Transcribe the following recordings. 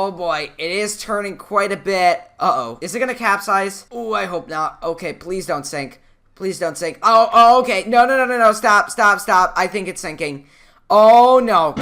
Oh boy, it is turning quite a bit. Uh-oh. Is it gonna capsize? Oh, I hope not. Okay, please don't sink. Please don't sink. Oh, okay. No. Stop. I think it's sinking. Oh, no.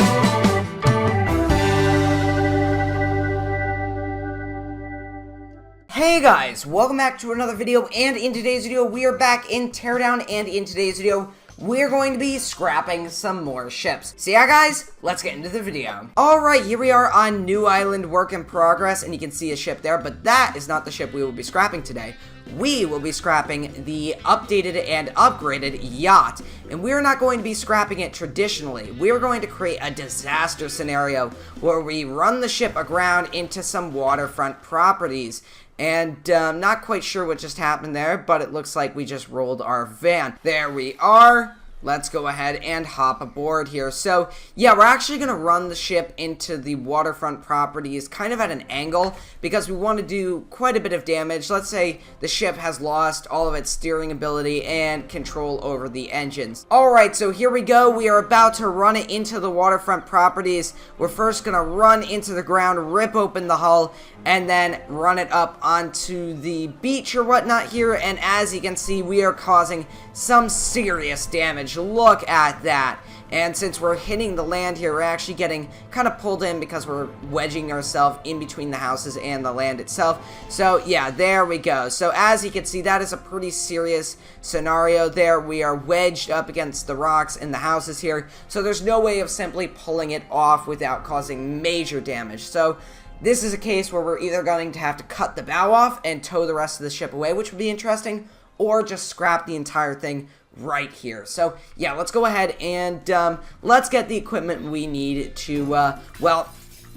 Hey guys, welcome back to another video, and in today's video, we are back in Teardown, and in today's video, we're going to be scrapping some more ships. So yeah guys, let's get into the video. Alright, here we are on New Island Work in Progress, and you can see a ship there, but that is not the ship we will be scrapping today. We will be scrapping the updated and upgraded Yacht, and we're not going to be scrapping it traditionally. We're going to create a disaster scenario where we run the ship aground into some waterfront properties. And not quite sure what just happened there, but it looks like we just rolled our van. There we are. Let's go ahead and hop aboard here. So, yeah, we're actually going to run the ship into the waterfront properties kind of at an angle because we want to do quite a bit of damage. Let's say the ship has lost all of its steering ability and control over the engines. Alright, so here we go. We are about to run it into the waterfront properties. We're first going to run into the ground, rip open the hull, and then run it up onto the beach or whatnot here. And as you can see, we are causing some serious damage. Look at that. And since we're hitting the land here, we're actually getting kind of pulled in because we're wedging ourselves in between the houses and the land itself. So yeah, there we go. So as you can see, that is a pretty serious scenario there. We are wedged up against the rocks in the houses here. So there's no way of simply pulling it off without causing major damage. So this is a case where we're either going to have to cut the bow off and tow the rest of the ship away, which would be interesting, or just scrap the entire thing right here. So yeah, let's go ahead and let's get the equipment we need to well,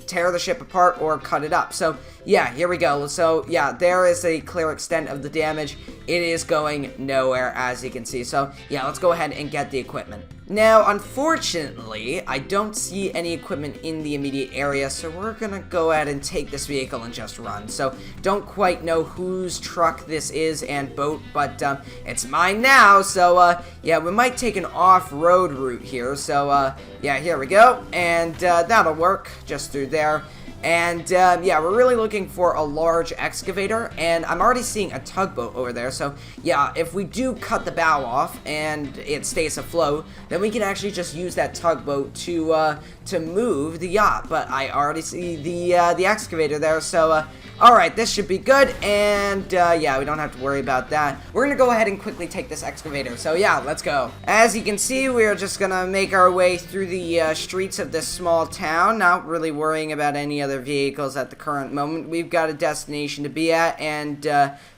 tear the ship apart or cut it up. So yeah, here we go. So yeah, there is a clear extent of the damage. It is going nowhere, as you can see. So yeah, let's go ahead and get the equipment. Now, unfortunately, I don't see any equipment in the immediate area, so we're gonna go ahead and take this vehicle and just run. So, don't quite know whose truck this is and boat, but it's mine now, so yeah, we might take an off-road route here. So, yeah, here we go, and that'll work just through there. And yeah, we're really looking for a large excavator, and I'm already seeing a tugboat over there. So yeah, if we do cut the bow off and it stays afloat, then we can actually just use that tugboat to move the yacht. But I already see the excavator there, so alright, this should be good, and yeah, we don't have to worry about that. We're gonna go ahead and quickly take this excavator, so yeah, let's go. As you can see, we're just gonna make our way through the streets of this small town, not really worrying about any other vehicles at the current moment. We've got a destination to be at, and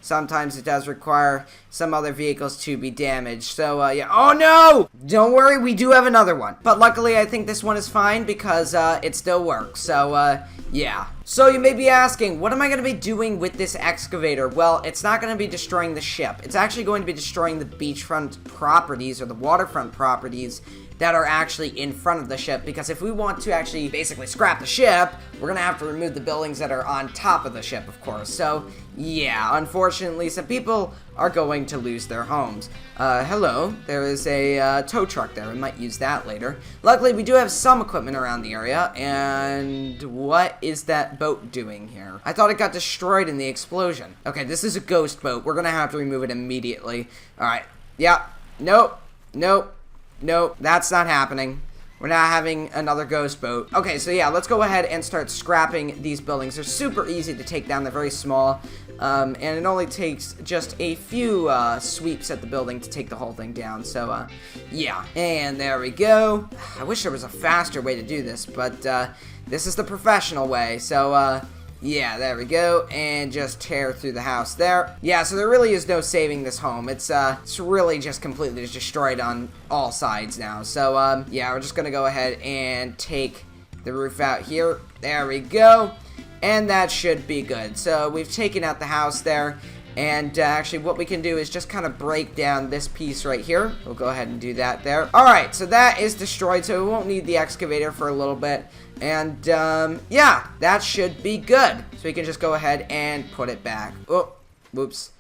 sometimes it does require some other vehicles to be damaged. So yeah, oh no! Don't worry, we do have another one. But luckily, I think this one is fine because it still works, so yeah. So you may be asking, what am I going to be doing with this excavator? Well, it's not going to be destroying the ship. It's actually going to be destroying the beachfront properties or the waterfront properties that are actually in front of the ship, because if we want to actually basically scrap the ship, we're going to have to remove the buildings that are on top of the ship, of course. So yeah, unfortunately, some people are going to lose their homes. Hello, there is a tow truck there. We might use that later. Luckily, we do have some equipment around the area, and what is that boat doing here? I thought it got destroyed in the explosion. Okay, this is a ghost boat. We're going to have to remove it immediately. Alright, yeah, nope, that's not happening. We're not having another ghost boat. Okay, so yeah, let's go ahead and start scrapping these buildings. They're super easy to take down. They're very small. And it only takes just a few sweeps at the building to take the whole thing down. So, yeah. And there we go. I wish there was a faster way to do this, but this is the professional way. So, yeah, there we go, and just tear through the house there. Yeah, so there really is no saving this home. It's really just completely destroyed on all sides now. So, yeah, we're just gonna go ahead and take the roof out here. There we go, and that should be good. So we've taken out the house there, and actually what we can do is just kind of break down this piece right here. We'll go ahead and do that there. Alright, so that is destroyed, so we won't need the excavator for a little bit. And, yeah, that should be good. So we can just go ahead and put it back. Oh, whoops.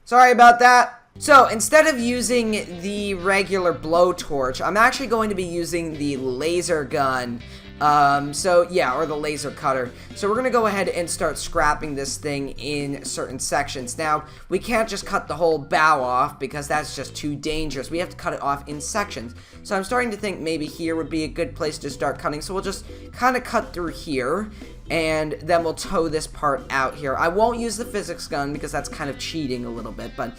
Sorry about that. So, instead of using the regular blowtorch, I'm actually going to be using the laser gun So yeah, or the laser cutter. So we're gonna go ahead and start scrapping this thing in certain sections. Now, we can't just cut the whole bow off because that's just too dangerous. We have to cut it off in sections. So I'm starting to think maybe here would be a good place to start cutting. So we'll just kind of cut through here, and then we'll tow this part out here. I won't use the physics gun because that's kind of cheating a little bit, but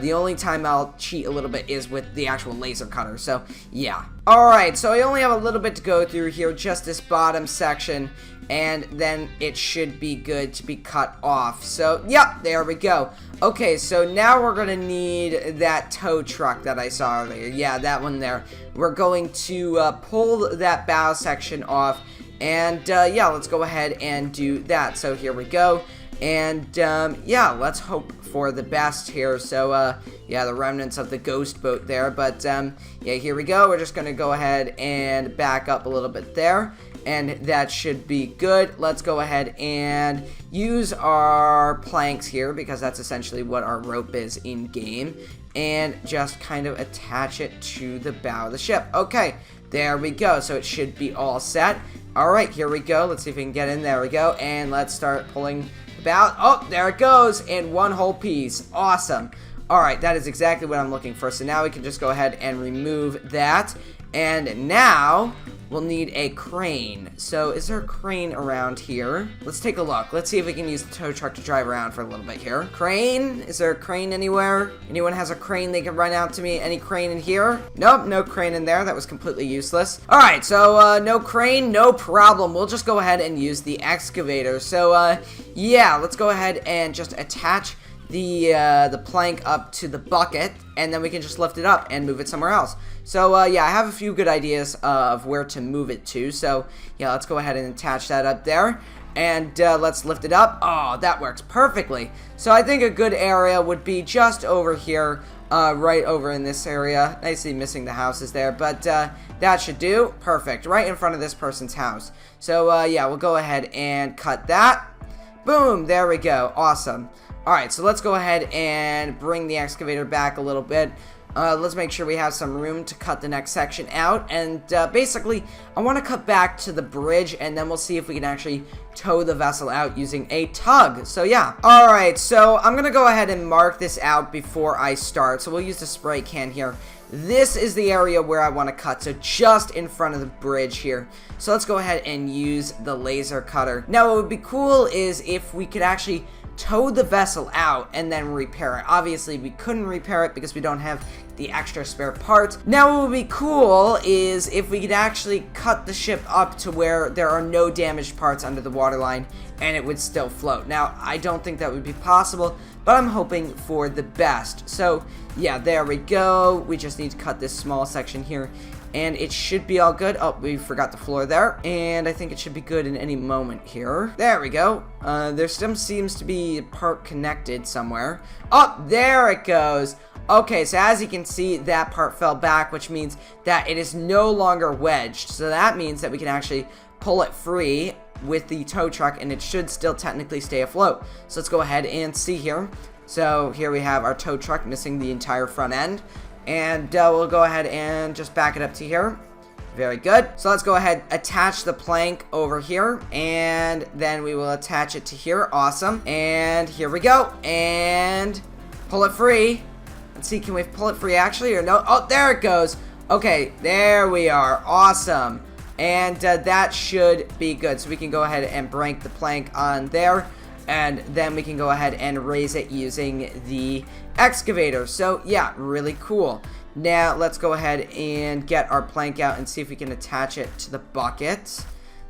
the only time I'll cheat a little bit is with the actual laser cutter, so yeah. Alright, so I only have a little bit to go through here, just this bottom section, and then it should be good to be cut off. So, yep, there we go. Okay, so now we're going to need that tow truck that I saw earlier. Yeah, that one there. We're going to pull that bow section off. And, yeah, let's go ahead and do that. So, here we go. And, yeah, let's hope for the best here. So, yeah, the remnants of the ghost boat there. But, yeah, here we go. We're just going to go ahead and back up a little bit there. And that should be good. Let's go ahead and use our planks here, because that's essentially what our rope is in-game. And just kind of attach it to the bow of the ship. Okay, there we go. So, it should be all set. Alright, here we go. Let's see if we can get in. There we go. And let's start pulling the bow. Oh, there it goes. In one whole piece. Awesome. Alright, that is exactly what I'm looking for. So now we can just go ahead and remove that. And now we'll need a crane. So is there a crane around here? Let's take a look. Let's see if we can use the tow truck to drive around for a little bit here. Crane? Is there a crane anywhere? Anyone has a crane they can run out to me? Any crane in here? Nope, no crane in there. That was completely useless. Alright, so no crane, no problem. We'll just go ahead and use the excavator. So yeah, let's go ahead and just attach the plank up to the bucket, and then we can just lift it up and move it somewhere else. So yeah, I have a few good ideas of where to move it to. So yeah, let's go ahead and attach that up there, and let's lift it up. Oh, that works perfectly. So I think a good area would be just over here, right over in this area. I see missing the houses there, but that should do. Perfect, right in front of this person's house. So yeah, we'll go ahead and cut that. Boom, there we go. Awesome. Alright, so let's go ahead and bring the excavator back a little bit. Let's make sure we have some room to cut the next section out. And basically, I want to cut back to the bridge, and then we'll see if we can actually tow the vessel out using a tug. So yeah. Alright, so I'm going to go ahead and mark this out before I start. So we'll use the spray can here. This is the area where I want to cut, so just in front of the bridge here. So let's go ahead and use the laser cutter. Now, what would be cool is if we could actually tow the vessel out and then repair it. Obviously, we couldn't repair it because we don't have the extra spare parts. Now, what would be cool is if we could actually cut the ship up to where there are no damaged parts under the waterline and it would still float. Now, I don't think that would be possible, but I'm hoping for the best. So, yeah, there we go. We just need to cut this small section here, and it should be all good. Oh, we forgot the floor there. And I think it should be good in any moment here. There we go. There still seems to be a part connected somewhere. Oh, there it goes. Okay, so as you can see, that part fell back, which means that it is no longer wedged. So that means that we can actually pull it free with the tow truck, and it should still technically stay afloat. So let's go ahead and see here. So here we have our tow truck missing the entire front end. And we'll go ahead and just back it up to here. Very good. So let's go ahead, attach the plank over here, and then we will attach it to here. Awesome. And here we go. And pull it free. Let's see, can we pull it free actually or no? Oh, there it goes. Okay, there we are. Awesome. And that should be good. So we can go ahead and break the plank on there. And then we can go ahead and raise it using the excavator. So yeah, really cool. Now let's go ahead and get our plank out and see if we can attach it to the bucket.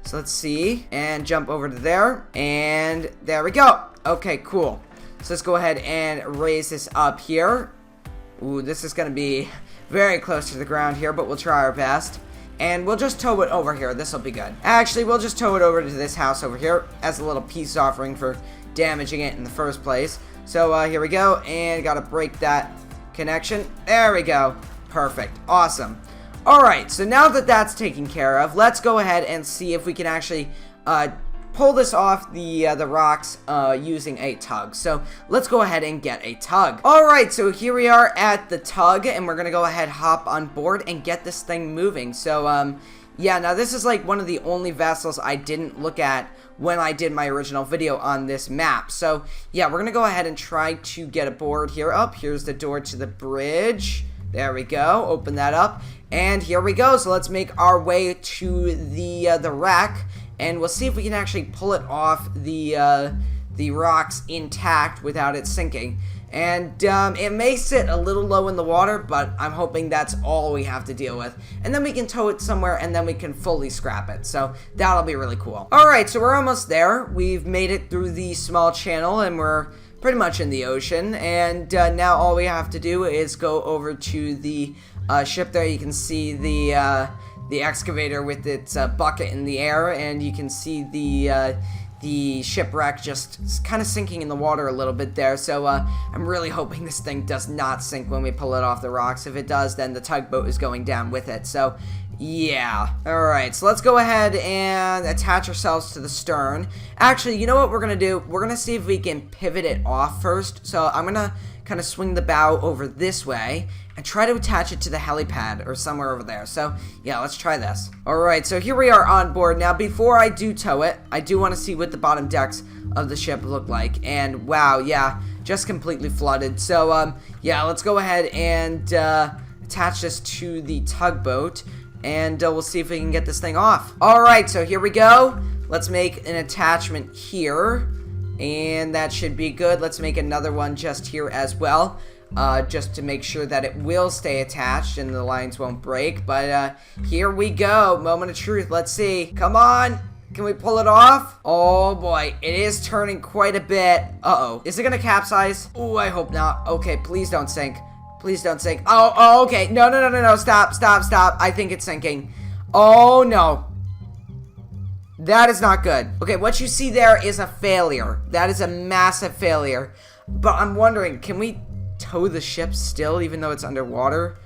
So let's see, and jump over to there, and there we go. Okay, cool. So let's go ahead and raise this up here. Ooh, this is gonna be very close to the ground here, but we'll try our best. And we'll just tow it over here. This will be good. Actually, we'll just tow it over to this house over here as a little peace offering for damaging it in the first place. So here we go, and gotta break that connection. There we go. Perfect. Awesome. Alright, so now that that's taken care of, let's go ahead and see if we can actually pull this off the rocks using a tug. So let's go ahead and get a tug. Alright, so here we are at the tug, and we're gonna go ahead, hop on board, and get this thing moving. So yeah, now this is like one of the only vessels I didn't look at when I did my original video on this map. So, yeah, we're gonna go ahead and try to get aboard here. Oh, here's the door to the bridge. There we go. Open that up. And here we go. So let's make our way to the wreck. And we'll see if we can actually pull it off the rocks intact without it sinking. And it may sit a little low in the water, but I'm hoping that's all we have to deal with. And then we can tow it somewhere, and then we can fully scrap it. So that'll be really cool. Alright, so we're almost there. We've made it through the small channel, and we're pretty much in the ocean. And now all we have to do is go over to the ship there. You can see the excavator with its bucket in the air, and you can see the shipwreck just kind of sinking in the water a little bit there. So I'm really hoping this thing does not sink when we pull it off the rocks. If it does, then the tugboat is going down with it. So yeah. Alright, so let's go ahead and attach ourselves to the stern. Actually, you know what we're going to do? We're going to see if we can pivot it off first. So I'm going to kind of swing the bow over this way and try to attach it to the helipad or somewhere over there. So yeah, let's try this. Alright, so here we are on board. Now before I do tow it, I do want to see what the bottom decks of the ship look like. And wow, yeah, just completely flooded. So yeah, let's go ahead and attach this to the tugboat, and we'll see if we can get this thing off. Alright, so here we go. Let's make an attachment here, and that should be good. Let's make another one just here as well, just to make sure that it will stay attached and the lines won't break. But here we go. Moment of truth. Let's see. Come on. Can we pull it off? Oh boy, it is turning quite a bit. Uh-oh. Is it gonna capsize? Oh, I hope not. Okay, please don't sink. Please don't sink. Oh, okay. No. Stop. I think it's sinking. Oh, no. That is not good. Okay, what you see there is a failure. That is a massive failure. But I'm wondering, can we tow the ship still even though it's underwater?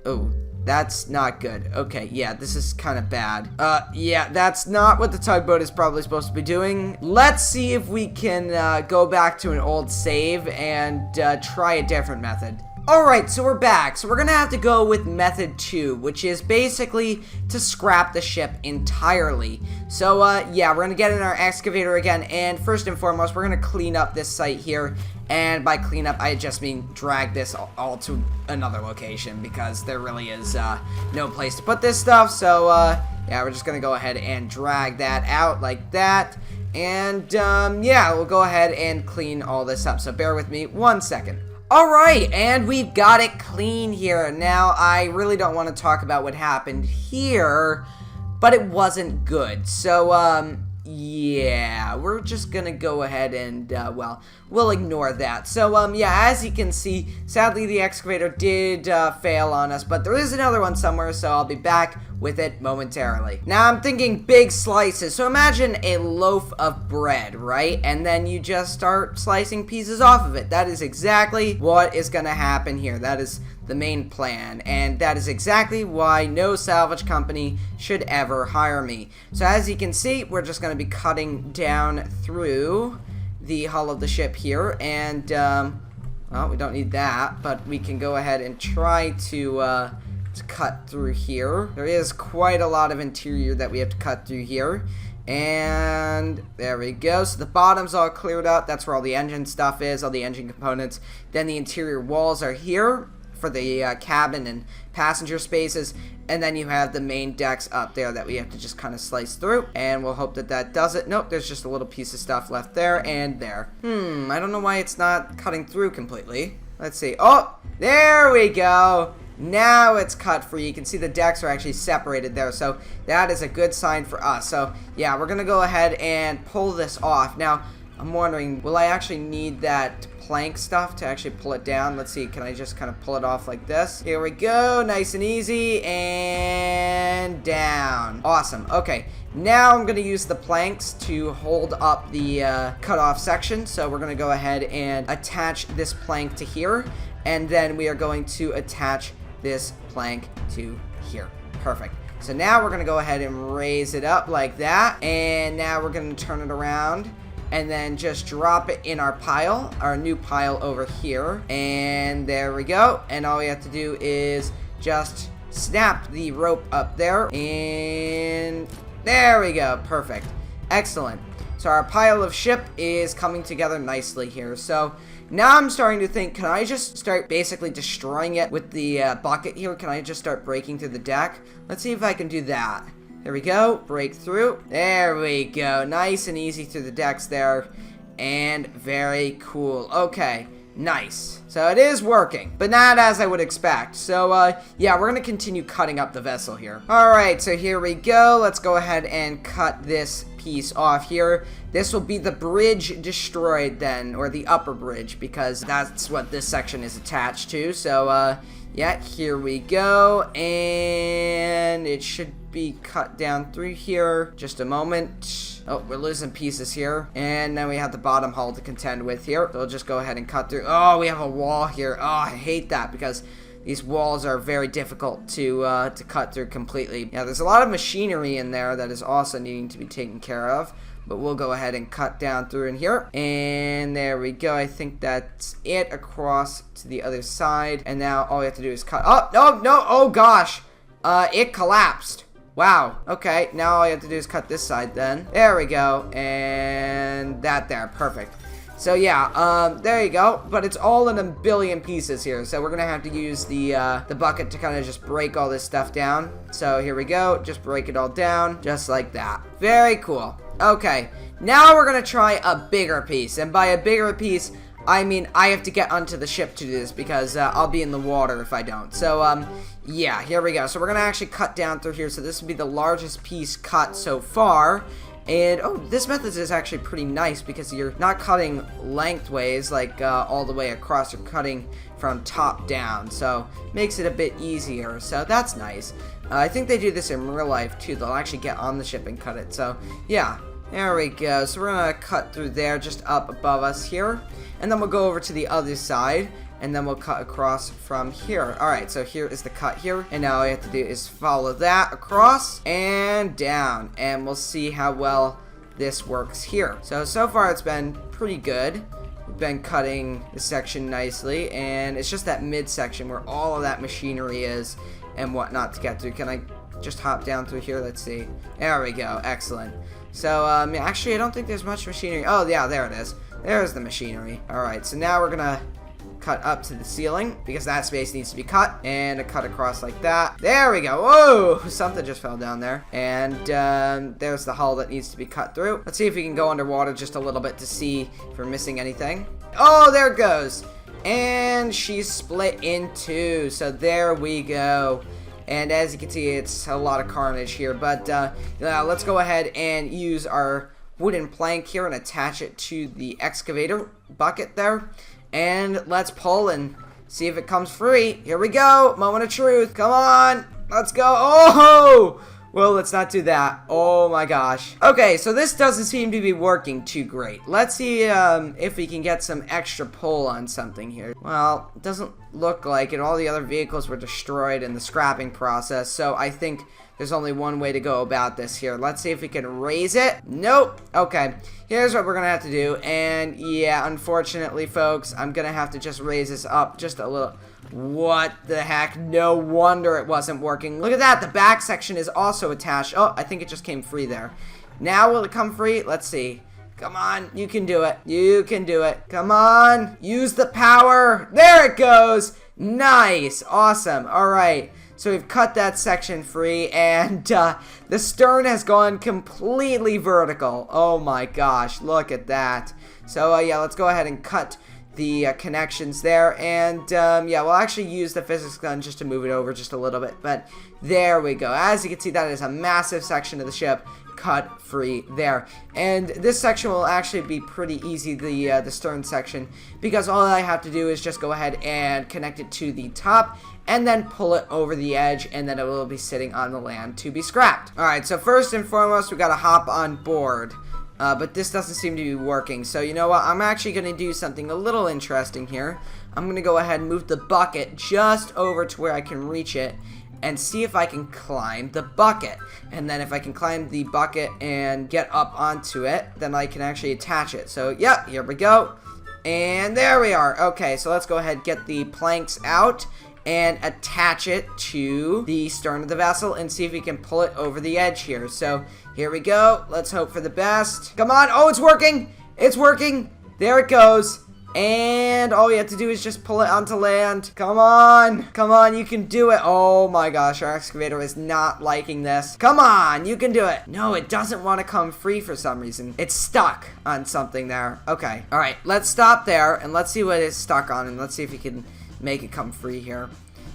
Oh, that's not good. Okay, yeah, this is kind of bad. Yeah, that's not what the tugboat is probably supposed to be doing. Let's see if we can go back to an old save and try a different method. Alright, so we're back. So we're gonna have to go with method 2, which is basically to scrap the ship entirely. So, yeah, we're gonna get in our excavator again, and first and foremost, we're gonna clean up this site here. And by clean up, I just mean drag this all to another location, because there really is no place to put this stuff. So, yeah, we're just gonna go ahead and drag that out like that. And, yeah, we'll go ahead and clean all this up. So bear with me 1 second. Alright, and we've got it clean here. Now, I really don't want to talk about what happened here, but it wasn't good. So, yeah, we're just gonna go ahead and, well, we'll ignore that. So, yeah, as you can see, sadly the excavator did fail on us, but there is another one somewhere, so I'll be back with it momentarily. Now, I'm thinking big slices. So imagine a loaf of bread, right? And then you just start slicing pieces off of it. That is exactly what is gonna happen here. That is the main plan, and that is exactly why no salvage company should ever hire me. So as you can see, we're just going to be cutting down through the hull of the ship here, and well, we don't need that, but we can go ahead and try to cut through here. There is quite a lot of interior that we have to cut through here. And there we go. So the bottom's all cleared up. That's where all the engine stuff is, all the engine components. Then the interior walls are here for the cabin and passenger spaces, and then you have the main decks up there that we have to just kind of slice through, and we'll hope that that does it. Nope, there's just a little piece of stuff left there and there. I don't know why it's not cutting through completely. Let's see. Oh, there we go. Now it's cut free. You can see the decks are actually separated there, so that is a good sign for us. So yeah, we're gonna go ahead and pull this off. Now, I'm wondering, will I actually need that plank stuff to actually pull it down? Let's see, can I just kind of pull it off like this? Here we go, nice and easy, and down. Awesome. Okay, now I'm going to use the planks to hold up the cut off section. So we're going to go ahead and attach this plank to here, and then we are going to attach this plank to here. Perfect. So now we're going to go ahead and raise it up like that, and now we're going to turn it around and then just drop it in our pile, our new pile over here. And there we go. And all we have to do is just snap the rope up there, and there we go. Perfect. Excellent. So our pile of ship is coming together nicely here. So now I'm starting to think, can I just start basically destroying it with the bucket here? Can I just start breaking through the deck? Let's see if I can do that. There we go. Break through. There we go. Nice and easy through the decks there. And very cool. Okay. Nice. So it is working, but not as I would expect. So, yeah, we're going to continue cutting up the vessel here. All right, so here we go. Let's go ahead and cut this piece off here. This will be the bridge destroyed then, or the upper bridge, because that's what this section is attached to. So, yeah, here we go. And it should be cut down through here. Just a moment. Oh, we're losing pieces here. And then we have the bottom hull to contend with here. So we'll just go ahead and cut through. Oh, we have a wall here. Oh, I hate that because these walls are very difficult to cut through completely. Yeah, there's a lot of machinery in there that is also needing to be taken care of. But we'll go ahead and cut down through in here. And there we go. I think that's it across to the other side. And now all we have to do is cut. Oh, no, no. Oh, gosh. It collapsed. Wow, okay, now all you have to do is cut this side then. There we go, and that there, perfect. So yeah, there you go, but it's all in a billion pieces here, so we're gonna have to use the bucket to kind of just break all this stuff down. So here we go, just break it all down, just like that. Very cool. Okay, now we're gonna try a bigger piece, and by a bigger piece, I mean, I have to get onto the ship to do this because I'll be in the water if I don't. So, yeah, here we go. So we're going to actually cut down through here. So this will be the largest piece cut so far. And, oh, this method is actually pretty nice because you're not cutting lengthways, like all the way across. You're cutting from top down. So, makes it a bit easier. So, that's nice. I think they do this in real life, too. They'll actually get on the ship and cut it. So, yeah. There we go. So we're going to cut through there just up above us here. And then we'll go over to the other side. And then we'll cut across from here. Alright, so here is the cut here. And now all you have to do is follow that across and down. And we'll see how well this works here. So far it's been pretty good. We've been cutting this section nicely. And it's just that midsection where all of that machinery is and whatnot to get through. Can I just hop down through here? Let's see. There we go. Excellent. So, actually, I don't think there's much machinery. Oh, yeah, there it is. There's the machinery. Alright, so now we're gonna cut up to the ceiling, because that space needs to be cut, and a cut across like that. There we go. Whoa! Something just fell down there. And, there's the hull that needs to be cut through. Let's see if we can go underwater just a little bit to see if we're missing anything. Oh, there it goes! And she's split in two, so there we go. And as you can see, it's a lot of carnage here. But let's go ahead and use our wooden plank here and attach it to the excavator bucket there. And let's pull and see if it comes free. Here we go. Moment of truth. Come on. Let's go. Oh! Well, let's not do that. Oh my gosh. Okay, so this doesn't seem to be working too great. Let's see if we can get some extra pull on something here. Well, it doesn't look like it. All the other vehicles were destroyed in the scrapping process, so I think there's only one way to go about this here. Let's see if we can raise it. Nope. Okay, here's what we're gonna have to do. And yeah, unfortunately, folks, I'm gonna have to just raise this up just a little. What the heck? No wonder it wasn't working. Look at that. The back section is also attached. Oh, I think it just came free there. Now will it come free? Let's see. Come on. You can do it. You can do it. Come on. Use the power. There it goes. Nice. Awesome. All right. So we've cut that section free, and the stern has gone completely vertical. Oh my gosh. Look at that. So, yeah, let's go ahead and cut the connections there, and yeah, we'll actually use the physics gun just to move it over just a little bit, but there we go. As you can see, that is a massive section of the ship cut free there, and this section will actually be pretty easy, the stern section, because all I have to do is just go ahead and connect it to the top and then pull it over the edge, and then it will be sitting on the land to be scrapped. Alright, so first and foremost, we gotta hop on board. But this doesn't seem to be working. So you know what? I'm actually going to do something a little interesting here. I'm going to go ahead and move the bucket just over to where I can reach it and see if I can climb the bucket. And then if I can climb the bucket and get up onto it, then I can actually attach it. So, yep, here we go. And there we are. Okay, so let's go ahead and get the planks out. and attach it to the stern of the vessel and see if we can pull it over the edge here. So here we go. Let's hope for the best. Come on. Oh, it's working. It's working. There it goes. And all we have to do is just pull it onto land. Come on. Come on, you can do it. Oh my gosh, our excavator is not liking this. Come on, you can do it. No, it doesn't want to come free for some reason. It's stuck on something there. Okay. All right, let's stop there and let's see what it's stuck on and let's see if we can make it come free here.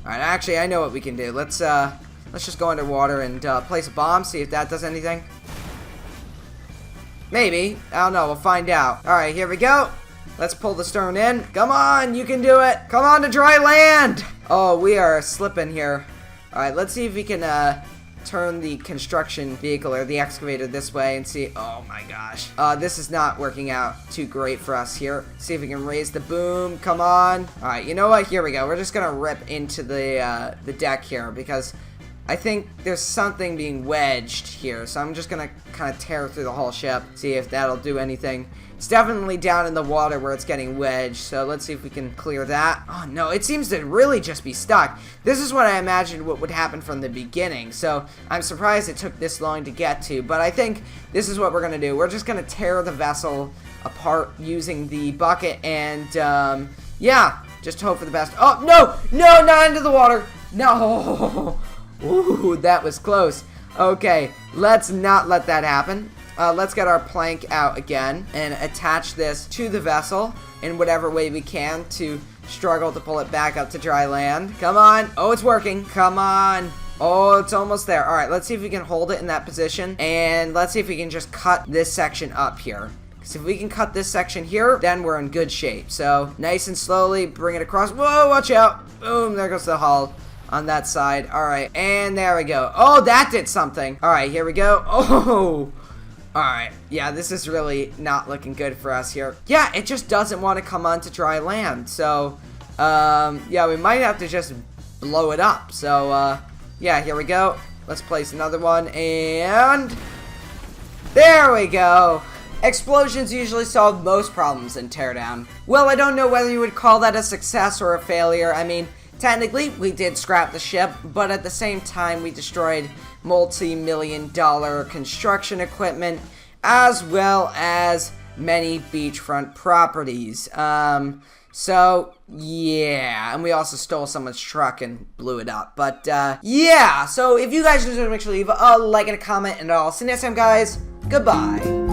All right, actually, I know what we can do. Let's just go underwater and place a bomb, see if that does anything. Maybe. I don't know. We'll find out. All right, here we go. Let's pull the stern in. Come on, you can do it. Come on to dry land. Oh, we are slipping here. All right, let's see if we can turn the construction vehicle or the excavator this way and see. Oh my gosh. This is not working out too great for us here. See if we can raise the boom. Come on. All right, you know what? Here we go. We're just gonna rip into the deck here because I think there's something being wedged here. So I'm just gonna kind of tear through the whole ship, see if that'll do anything. It's definitely down in the water where it's getting wedged, so let's see if we can clear that. Oh no, it seems to really just be stuck. This is what I imagined what would happen from the beginning, so I'm surprised it took this long to get to, but I think this is what we're going to do. We're just going to tear the vessel apart using the bucket, and yeah, just hope for the best. Oh, no, no, not into the water. No. Ooh, that was close. Okay, let's not let that happen. Let's get our plank out again and attach this to the vessel in whatever way we can to struggle to pull it back up to dry land. Come on. Oh, it's working. Come on. Oh, it's almost there. All right, let's see if we can hold it in that position. And let's see if we can just cut this section up here. Because if we can cut this section here, then we're in good shape. So nice and slowly bring it across. Whoa, watch out. Boom, there goes the hull on that side. All right, and there we go. Oh, that did something. All right, here we go. Oh. Alright, yeah, this is really not looking good for us here. Yeah, it just doesn't want to come onto dry land. So, yeah, we might have to just blow it up. So, yeah, here we go. Let's place another one, and there we go. Explosions usually solve most problems in Teardown. Well, I don't know whether you would call that a success or a failure. I mean, technically, we did scrap the ship, but at the same time, we destroyed multi-million-dollar construction equipment, as well as many beachfront properties. So, yeah, and we also stole someone's truck and blew it up. But, yeah, so if you guys enjoyed, make sure to leave a like and a comment, and I'll see you next time, guys. Goodbye.